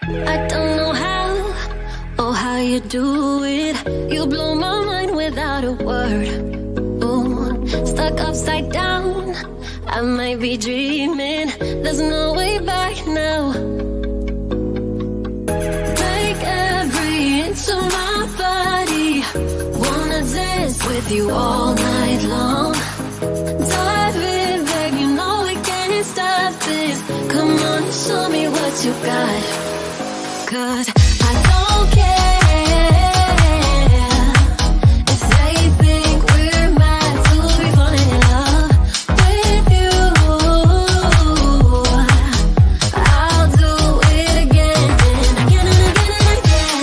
I don't know how, or how you do it. You blow my mind without a word. Ooh, stuck upside down, I might be dreaming. There's no way back now. Take every inch of my body. Wanna dance with you all night long. Dive in, babe, you know we can't stop this. Come on and show me what you got. 'Cause I don't care if they think we're meant to be falling in love with you. I'll do it again and again and again and again.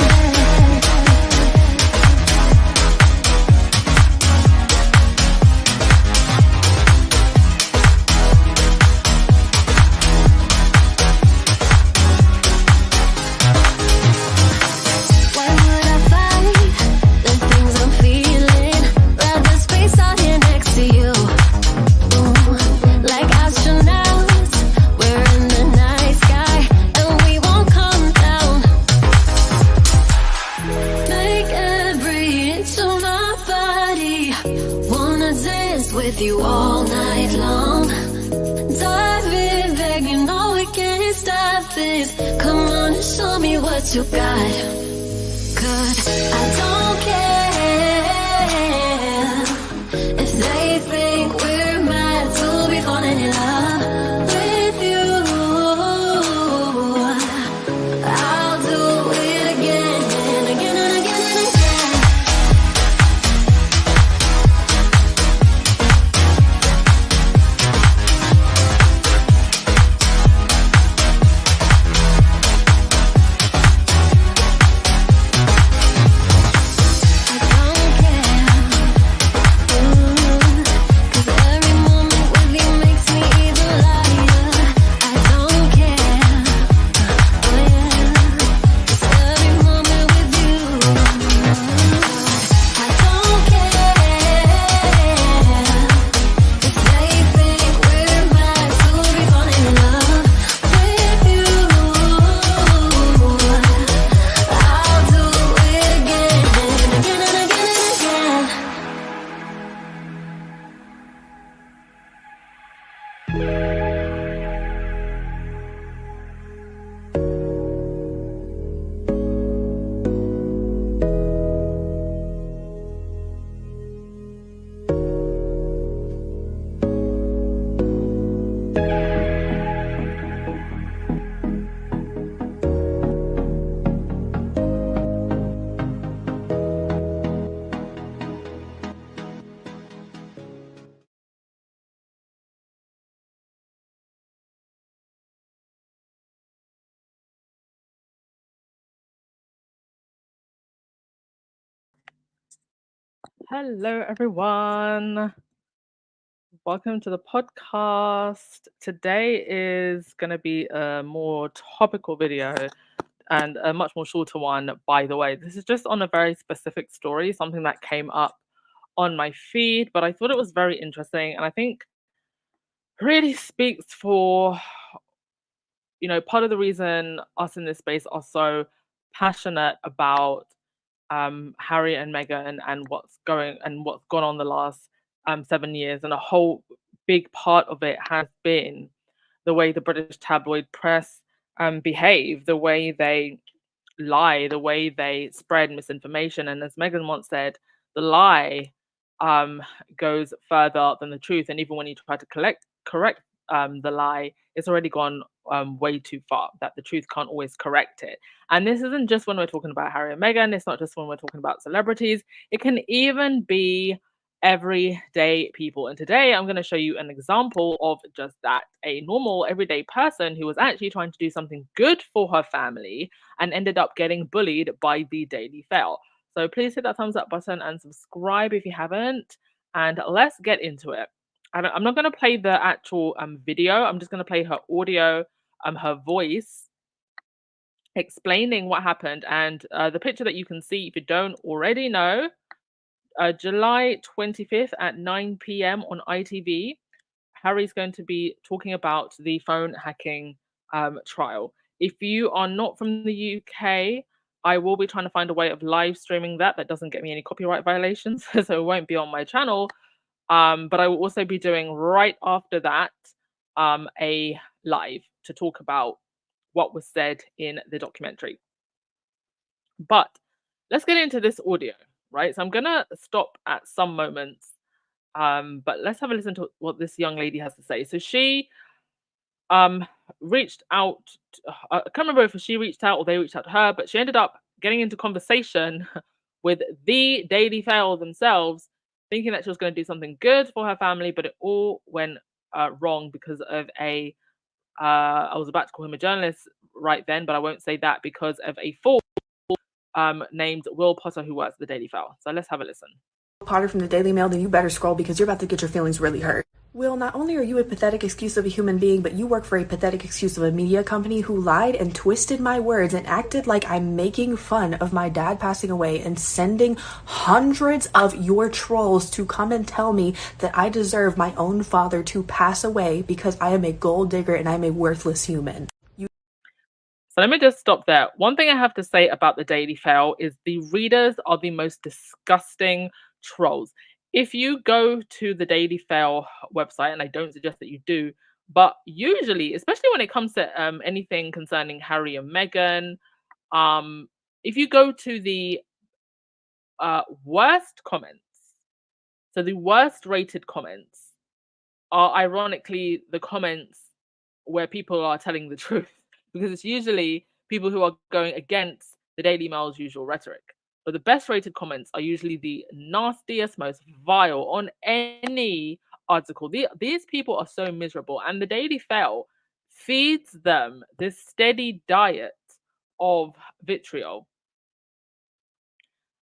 Why would I fight the things I'm feeling? Rather space out here next to you. Ooh, like astronauts, we're in the night sky and we won't come down. Take every inch of my body. Wanna dance with you all night long. Dive in, babe, you know we can't stop this. Come on and show me what you got. 'Cause I don't care if they think we're meant to be falling in love with you. I'll do it again and again and again and again. I don't care. Cause every moment with you makes me even lighter. I don't care. Oh yeah. Cause every moment with you. I don't care if they think we're meant to be falling in love with you. I'll do it again and again and again and again. Hello, everyone. Welcome to the podcast. Today is going to be a more topical video and a much more shorter one, by the way. This is just on a very specific story, something that came up on my feed, but I thought it was very interesting and I think really speaks for, part of the reason us in this space are so passionate about Harry and Meghan and what's gone on the last 7 years, and a whole big part of it has been the way the British tabloid press behave, the way they lie, the way they spread misinformation, and as Meghan once said, the lie um, goes further than the truth, and even when you try to correct the lie, it's already gone way too far. That the truth can't always correct it. And this isn't just when we're talking about Harry and Meghan, it's not just when we're talking about celebrities, it can even be everyday people. And today I'm going to show you an example of just that, a normal everyday person who was actually trying to do something good for her family and ended up getting bullied by the Daily Fail. So please hit that thumbs up button and subscribe if you haven't. And let's get into it. I'm not going to play the actual video. I'm just going to play her audio, her voice explaining what happened. And the picture that you can see, if you don't already know, July 25th at 9 p.m. on ITV, Harry's going to be talking about the phone hacking trial. If you are not from the UK, I will be trying to find a way of live streaming that doesn't get me any copyright violations, so it won't be on my channel. But I will also be doing right after that a live to talk about what was said in the documentary. But let's get into this audio, right? So I'm gonna stop at some moments, but let's have a listen to what this young lady has to say. So she um reached out. I can't remember if she reached out or they reached out to her, but she ended up getting into conversation with the Daily Fail themselves, thinking that she was going to do something good for her family, but it all went wrong because of a. I was about to call him a journalist right then, but I won't say that because of a fool named Will Potter who works at the Daily Fail. So let's have a listen. Potter from the Daily Mail, then you better scroll because you're about to get your feelings really hurt. Will, not only are you a pathetic excuse of a human being, but you work for a pathetic excuse of a media company who lied and twisted my words and acted like I'm making fun of my dad passing away and sending hundreds of your trolls to come and tell me that I deserve my own father to pass away because I am a gold digger and I'm a worthless human. So let me just stop there. One thing I have to say about the Daily Fail is the readers are the most disgusting trolls. If you go to the Daily Fail website, and I don't suggest that you do, but usually, especially when it comes to anything concerning Harry and Meghan, if you go to the worst comments, so the worst rated comments are ironically the comments where people are telling the truth, because it's usually people who are going against the Daily Mail's usual rhetoric. But the best rated comments are usually the nastiest, most vile on any article. These people are so miserable, and the Daily Fail feeds them this steady diet of vitriol.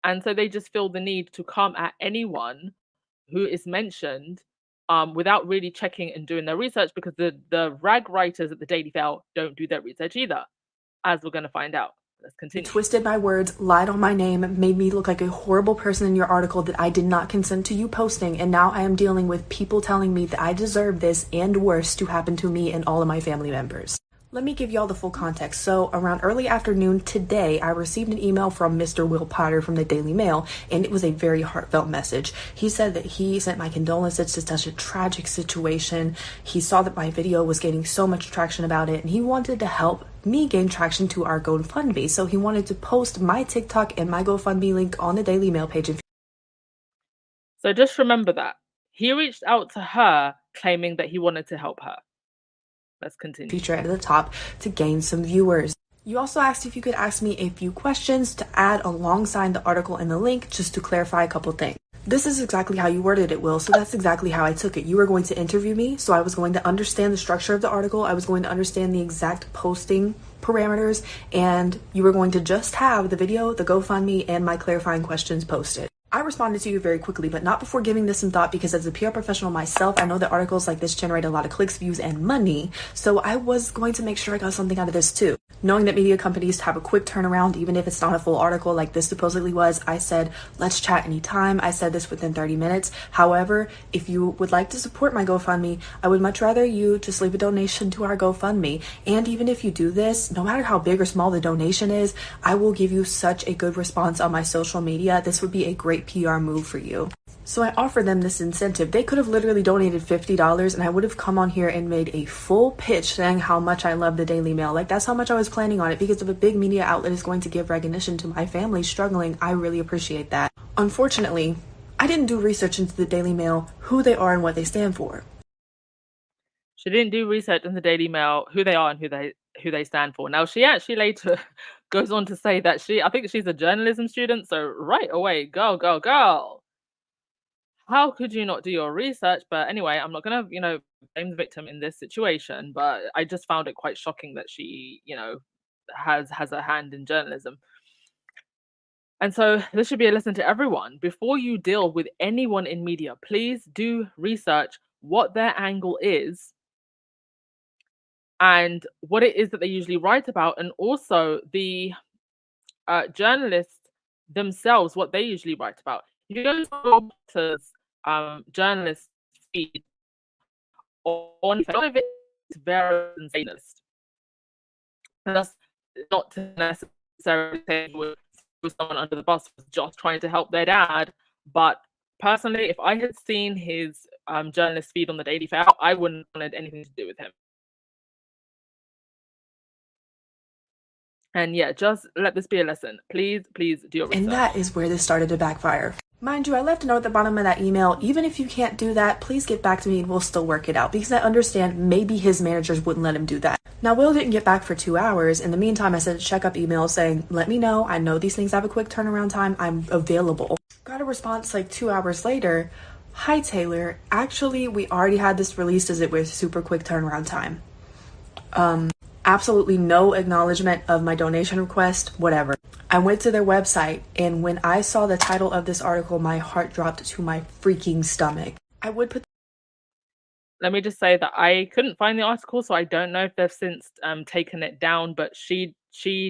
And so they just feel the need to come at anyone who is mentioned without really checking and doing their research, because the rag writers at the Daily Fail don't do their research either, as we're going to find out. Let's continue. You twisted my words, lied on my name, made me look like a horrible person in your article that I did not consent to you posting, and now I am dealing with people telling me that I deserve this and worse to happen to me and all of my family members. Let me give y'all the full context. So around early afternoon today, I received an email from Mr. Will Potter from the Daily Mail, and it was a very heartfelt message. He said that he sent my condolences to such a tragic situation. He saw that my video was getting so much traction about it, and he wanted to help me gain traction to our GoFundMe. So he wanted to post my TikTok and my GoFundMe link on the Daily Mail page. So just remember that. He reached out to her claiming that he wanted to help her. Let's continue. Feature at the top to gain some viewers. You also asked if you could ask me a few questions to add alongside the article and the link, just to clarify a couple things. This is exactly how you worded it, Will, so that's exactly how I took it. You were going to interview me, so I was going to understand the structure of the article, I was going to understand the exact posting parameters, and you were going to just have the video, the GoFundMe, and my clarifying questions posted. I responded to you very quickly, but not before giving this some thought, because as a PR professional myself, I know that articles like this generate a lot of clicks, views, and money, so I was going to make sure I got something out of this too. Knowing that media companies have a quick turnaround, even if it's not a full article like this supposedly was, I said, let's chat anytime. I said this within 30 minutes. However, if you would like to support my GoFundMe, I would much rather you just leave a donation to our GoFundMe. And even if you do this, no matter how big or small the donation is, I will give you such a good response on my social media. This would be a great PR move for you. So I offered them this incentive. They could have literally donated $50 and I would have come on here and made a full pitch saying how much I love the Daily Mail. Like, that's how much I was planning on it, because if a big media outlet is going to give recognition to my family struggling, I really appreciate that. Unfortunately, I didn't do research into the Daily Mail, who they are and what they stand for. She didn't do research in the Daily Mail, who they are and who they stand for. Now, she actually later goes on to say that I think she's a journalism student, so right away, girl. How could you not do your research? But anyway, I'm not gonna, blame the victim in this situation, but I just found it quite shocking that she, has a hand in journalism. And so this should be a lesson to everyone. Before you deal with anyone in media, please do research what their angle is and what it is that they usually write about, and also the journalists themselves, what they usually write about. If you go to Botches, journalist feed on, a lot of it is very sensationalist. And that's not to necessarily say he would throw someone under the bus for just trying to help their dad. But personally, if I had seen his journalist feed on the Daily Fail, I wouldn't have wanted anything to do with him. And yeah, just let this be a lesson. Please do your research. And that is where this started to backfire. Mind you, I left a note at the bottom of that email. Even if you can't do that, please get back to me and we'll still work it out, because I understand maybe his managers wouldn't let him do that. Now, Will didn't get back for 2 hours. In the meantime, I sent a checkup email saying, let me know. I know these things have a quick turnaround time. I'm available. Got a response like 2 hours later. Hi, Taylor. Actually, we already had this released as it was super quick turnaround time. Absolutely no acknowledgement of my donation request, whatever. I went to their website, and when I saw the title of this article, my heart dropped to my freaking stomach. I would put... Let me just say that I couldn't find the article, so I don't know if they've since taken it down, but she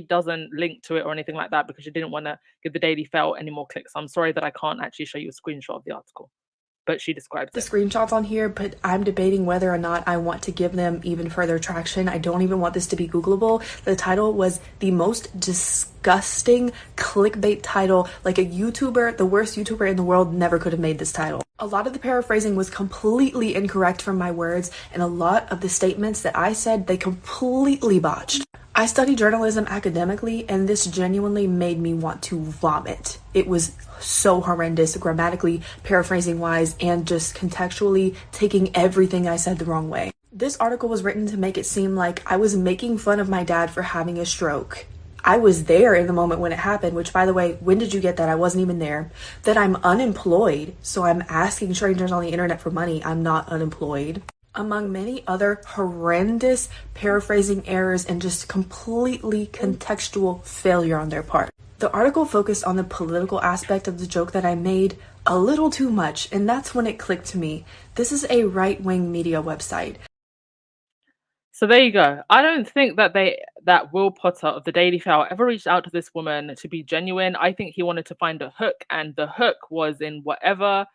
doesn't link to it or anything like that because she didn't want to give the Daily Fail any more clicks. I'm sorry that I can't actually show you a screenshot of the article, but she describes the it. Screenshots on here, but I'm debating whether or not I want to give them even further traction. I don't even want this to be Googleable. The title was the most disgusting clickbait title. Like a YouTuber, the worst YouTuber in the world, never could have made this title. A lot of the paraphrasing was completely incorrect from my words, and a lot of the statements that I said, they completely botched. I study journalism academically, and this genuinely made me want to vomit. It was so horrendous, grammatically, paraphrasing wise, and just contextually taking everything I said the wrong way. This article was written to make it seem like I was making fun of my dad for having a stroke. I was there in the moment when it happened, which, by the way, when did you get that? I wasn't even there. That I'm unemployed, so I'm asking strangers on the internet for money. I'm not unemployed. Among many other horrendous paraphrasing errors and just completely contextual failure on their part. The article focused on the political aspect of the joke that I made a little too much, and that's when it clicked to me. This is a right-wing media website. So there you go. I don't think that Will Potter of the Daily Fail ever reached out to this woman to be genuine. I think he wanted to find a hook, and the hook was in whatever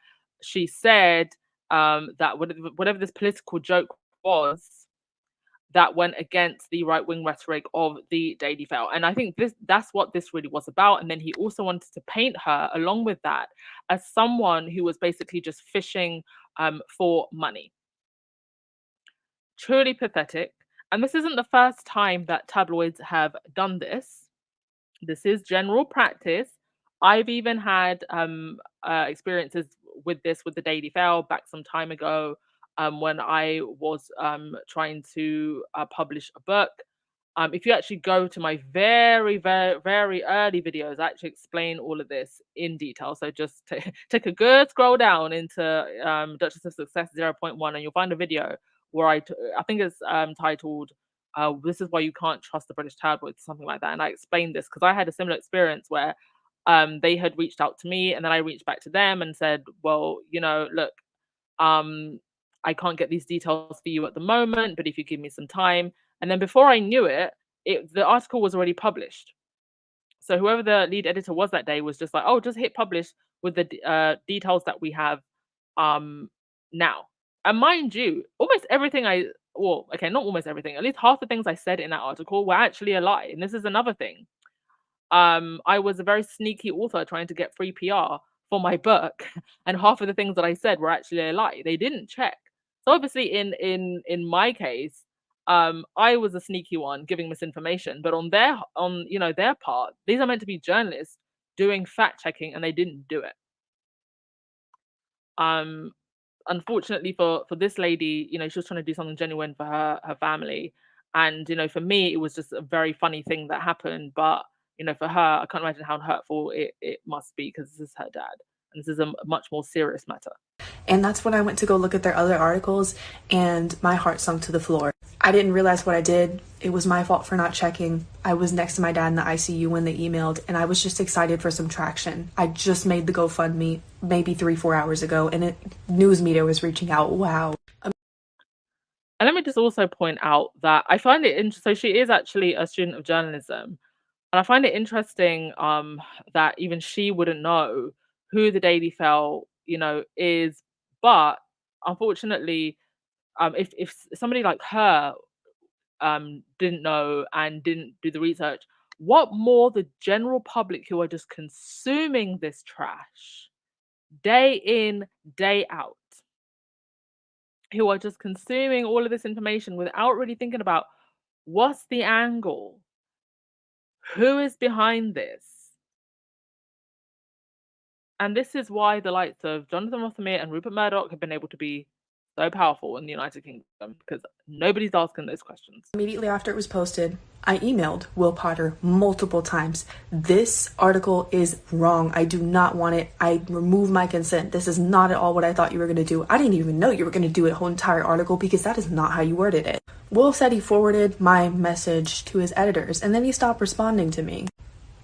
she said, that whatever this political joke was, that went against the right-wing rhetoric of the Daily Fail. And I think that's what this really was about. And then he also wanted to paint her, along with that, as someone who was basically just fishing for money. Truly pathetic. And this isn't the first time that tabloids have done this. This is general practice. I've even had experiences with this with the Daily Fail back some time ago, when I was trying to publish a book. If you actually go to my very, very, very early videos, I actually explain all of this in detail. So just take a good scroll down into Duchess of Success 0.1, and you'll find a video where I think it's titled "This is why you can't trust the British tabloids," something like that. And I explained this because I had a similar experience where they had reached out to me, and then I reached back to them and said, "Well, look, I can't get these details for you at the moment, but if you give me some time." And then before I knew it, the article was already published. So whoever the lead editor was that day was just like, "Oh, just hit publish with the details that we have now." And mind you, almost everything not almost everything, at least half the things I said in that article were actually a lie. And this is another thing. I was a very sneaky author trying to get free PR for my book, and half of the things that I said were actually a lie. They didn't check. So obviously, in my case, I was a sneaky one giving misinformation. But on their part, these are meant to be journalists doing fact checking, and they didn't do it. Unfortunately for this lady, she was trying to do something genuine for her family, and for me, it was just a very funny thing that happened. But for her, I can't imagine how hurtful it must be, because this is her dad, and this is a much more serious matter. And that's when I went to go look at their other articles, and my heart sunk to the floor. I didn't realize what I did. It was my fault for not checking. I was next to my dad in the ICU when they emailed, and I was just excited for some traction. I just made the GoFundMe maybe 3-4 hours ago, and news media was reaching out. Wow. And let me just also point out that I find it interesting. So she is actually a student of journalism, and I find it interesting that even she wouldn't know who the Daily Fail, is. But unfortunately, if somebody like her didn't know and didn't do the research. What more the general public who are just consuming this trash day in, day out, who are just consuming all of this information without really thinking about what's the angle? Who is behind this? And this is why the likes of Jonathan Rothermere and Rupert Murdoch have been able to be so powerful in the United Kingdom, because nobody's asking those questions. Immediately after it was posted, I emailed Will Potter multiple times. This article is wrong. I do not want it. I remove my consent. This is not at all what I thought you were going to do. I didn't even know you were going to do a whole entire article, because that is not how you worded it. Will said he forwarded my message to his editors, and then he stopped responding to me.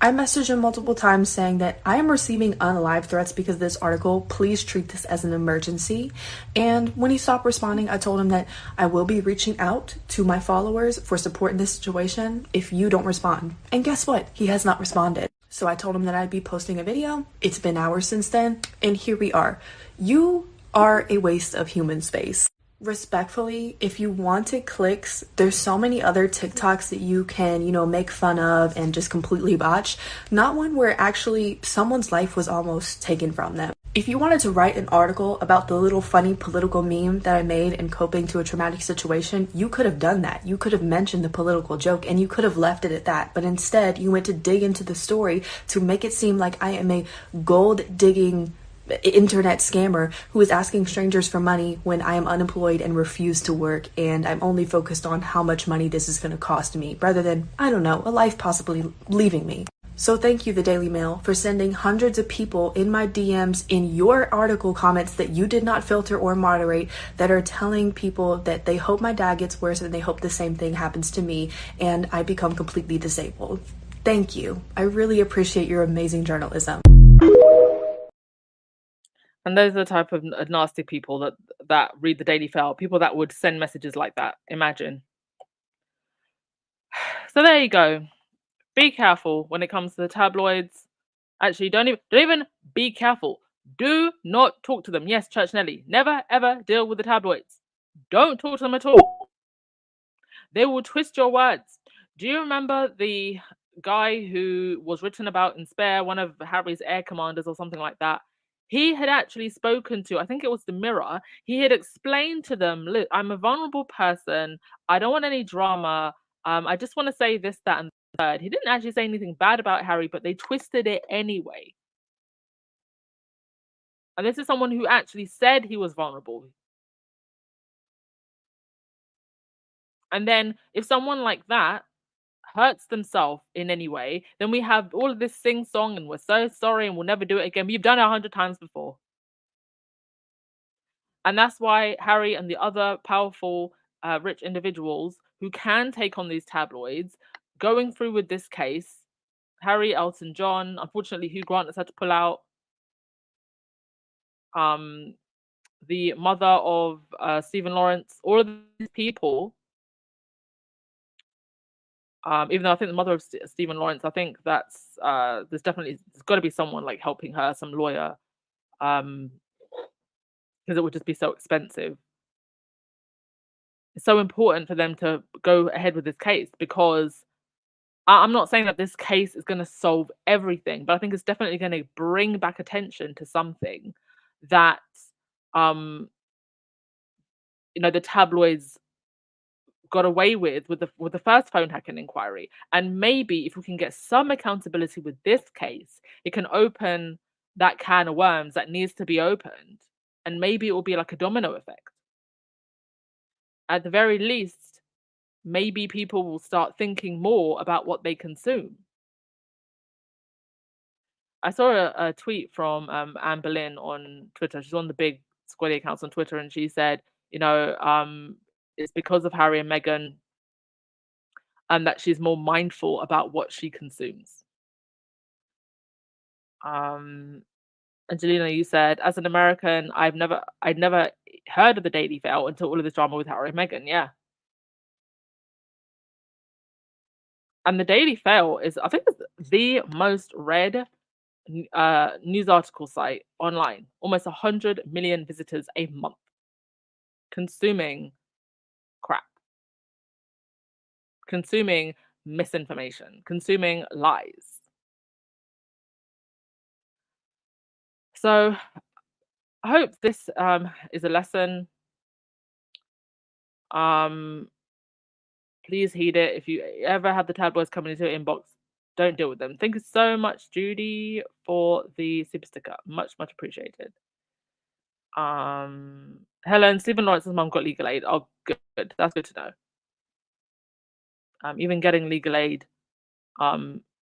I messaged him multiple times saying that I am receiving unalive threats because of this article. Please treat this as an emergency. And when he stopped responding, I told him that I will be reaching out to my followers for support in this situation if you don't respond. And guess what? He has not responded. So I told him that I'd be posting a video. It's been hours since then, and here we are. You are a waste of human space. Respectfully, if you wanted clicks, there's so many other TikToks that you can, make fun of and just completely botch. Not one where actually someone's life was almost taken from them. If you wanted to write an article about the little funny political meme that I made in coping to a traumatic situation, you could have done that. You could have mentioned the political joke and you could have left it at that. But instead, you went to dig into the story to make it seem like I am a gold-digging internet scammer who is asking strangers for money when I am unemployed and refuse to work, and I'm only focused on how much money this is going to cost me rather than, a life possibly leaving me. So thank you, the Daily Mail, for sending hundreds of people in my DMs in your article comments that you did not filter or moderate, that are telling people that they hope my dad gets worse and they hope the same thing happens to me and I become completely disabled. Thank you. I really appreciate your amazing journalism. And those are the type of nasty people that read the Daily Fail, people that would send messages like that. Imagine. So there you go. Be careful when it comes to the tabloids. Actually, don't even be careful. Do not talk to them. Yes, Church Nelly. Never ever deal with the tabloids. Don't talk to them at all. They will twist your words. Do you remember the guy who was written about in Spare, one of Harry's air commanders or something like that? He had actually spoken to, I think it was the Mirror. He had explained to them, look, I'm a vulnerable person. I don't want any drama. I just want to say this, that, and the third. He didn't actually say anything bad about Harry, but they twisted it anyway. And this is someone who actually said he was vulnerable. And then if someone like that hurts themselves in any way, then we have all of this sing song and we're so sorry and we'll never do it again. We've done it 100 times before. And that's why Harry and the other powerful, rich individuals who can take on these tabloids, going through with this case, Harry, Elton John, unfortunately Hugh Grant has had to pull out, the mother of Stephen Lawrence, all of these people, even though I think the mother of Stephen Lawrence, I think that's there's got to be someone like helping her, some lawyer, because it would just be so expensive. It's so important for them to go ahead with this case, because I'm not saying that this case is going to solve everything, but I think it's definitely going to bring back attention to something that the tabloids got away with the first phone hacking inquiry. And maybe if we can get some accountability with this case, it can open that can of worms that needs to be opened, and maybe it will be like a domino effect. At the very least, maybe people will start thinking more about what they consume. I saw a tweet from Anne Boleyn on Twitter. She's on the big squaddy accounts on Twitter, and she said, it's because of Harry and Meghan that she's more mindful about what she consumes. Angelina, you said, as an American, I'd never heard of the Daily Fail until all of this drama with Harry and Meghan. Yeah. And the Daily Fail is, I think, it's the most read news article site online. Almost 100 million visitors a month consuming crap. consuming misinformation, consuming lies. So I hope this is a lesson. Please heed it. If you ever have the tabloids coming into your inbox, don't deal with them. Thank you so much, Judy, for the super sticker. Much, much appreciated. Helen, Stephen Lawrence's mum got legal aid. Oh, good. That's good to know. Even getting legal aid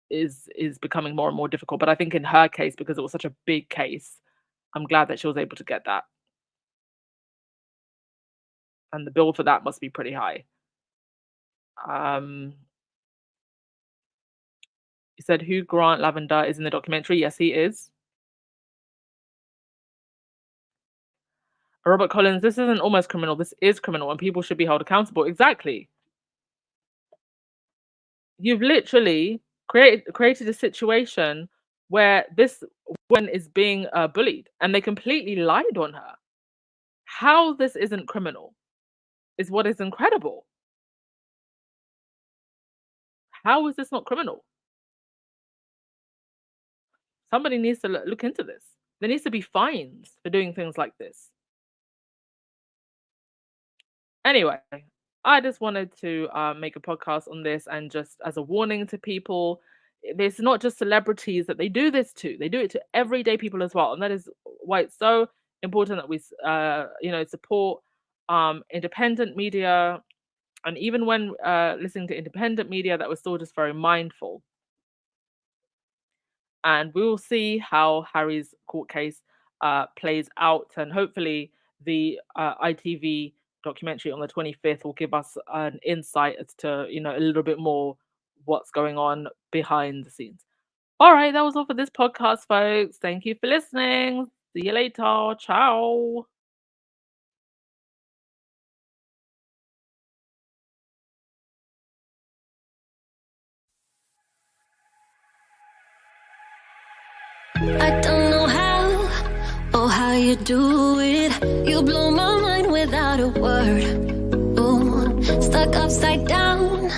is becoming more and more difficult. But I think in her case, because it was such a big case, I'm glad that she was able to get that. And the bill for that must be pretty high. You said Hugh Grant Lavender is in the documentary. Yes, he is. Robert Collins, this isn't almost criminal. This is criminal, and people should be held accountable. Exactly. You've literally created a situation where this woman is being bullied, and they completely lied on her. How this isn't criminal is what is incredible. How is this not criminal? Somebody needs to look into this. There needs to be fines for doing things like this. Anyway, I just wanted to make a podcast on this, and just as a warning to people, it's not just celebrities that they do this to. They do it to everyday people as well, and that is why it's so important that we, support independent media. And even when listening to independent media, that we're still just very mindful. And we will see how Harry's court case plays out, and hopefully the ITV documentary on the 25th will give us an insight as to, a little bit more what's going on behind the scenes. All right, that was all for this podcast, folks. Thank you for listening. See you later. Ciao. I don't know how or how you do it. You blow my mind without a word. Ooh, stuck upside down.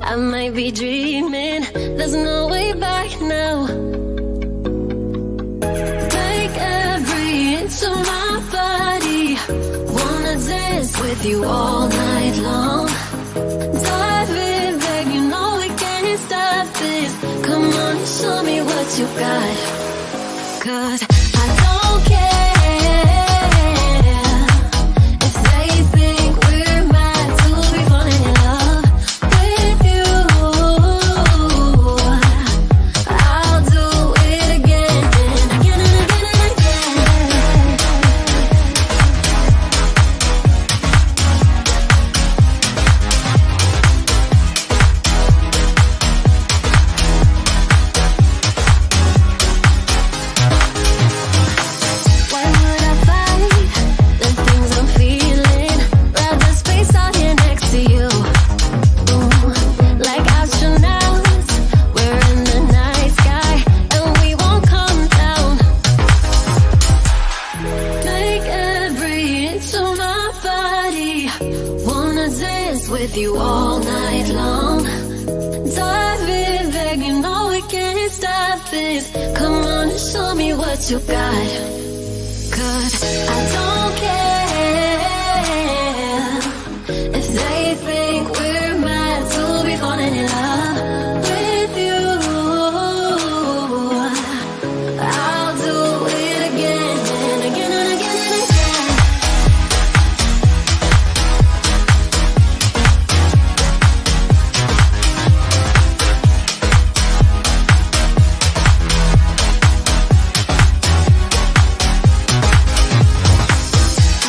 I might be dreaming. There's no way back now. Take every inch of my body. Wanna dance with you all night long. Dive in, babe, you know we can't stop this. Come on and show me what you got. 'Cause I don't care if they think we're meant to be falling in love with you. I'll do it again and again and again and again. Why would I fight the things I'm feeling? Rather space out here next to you. Ooh, like astronauts, we're in the night sky and we won't come down. Take every inch of my body. Wanna dance with you all night long. Dive in, babe, you know we can't stop this. Come on and show me what you got. 'Cause I don't care if they think we're meant to be falling in love with you. I'll do it again and again and again and again. I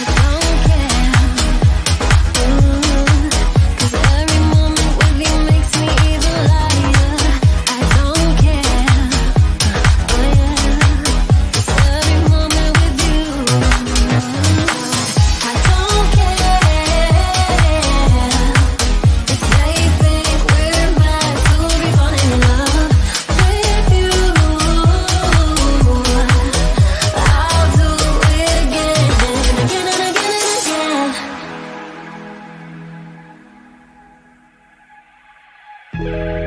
Bye.